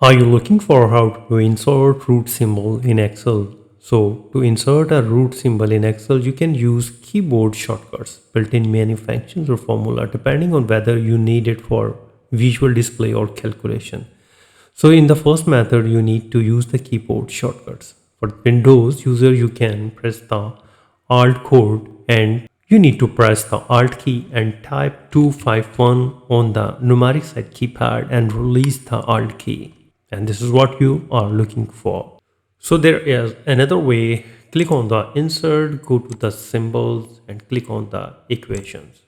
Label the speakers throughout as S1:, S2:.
S1: Are you looking for how to insert root symbol in Excel? So to insert a root symbol in Excel, you can use keyboard shortcuts built in many functions or formula depending on whether you need it for visual display or calculation. So in the first method, you need to use the keyboard shortcuts. For Windows user, you can press the Alt code and you need to press the Alt key and type 251 on the numeric side keypad and release the Alt key. And this is what you are looking for. So there is another way. Click on the insert, go to the symbols and click on the equations.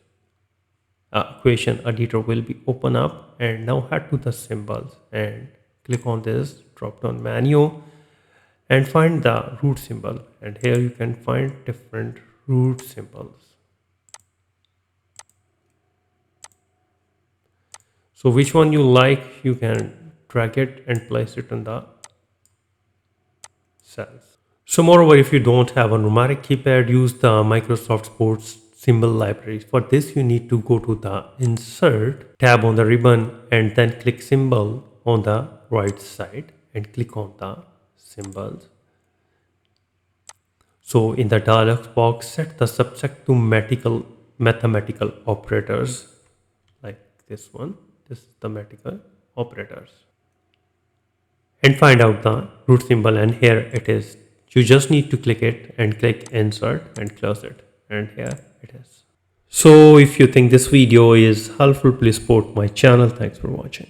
S1: Equation editor will be open up, and now head to the symbols and click on this drop down menu and find the root symbol, and here you can find different root symbols. So which one you like, you can drag it and place it in the cells. So moreover, if you don't have a numeric keypad, use the Microsoft Sports symbol library. For this, you need to go to the insert tab on the ribbon and then click symbol on the right side and click on the symbols. So in the dialog box, set the subject to mathematical operators like this one. This is the mathematical operators. And find out the root symbol, and here it is. You just need to click it and click insert and close it, and here it is. So if you think this video is helpful, please support my channel. Thanks for watching.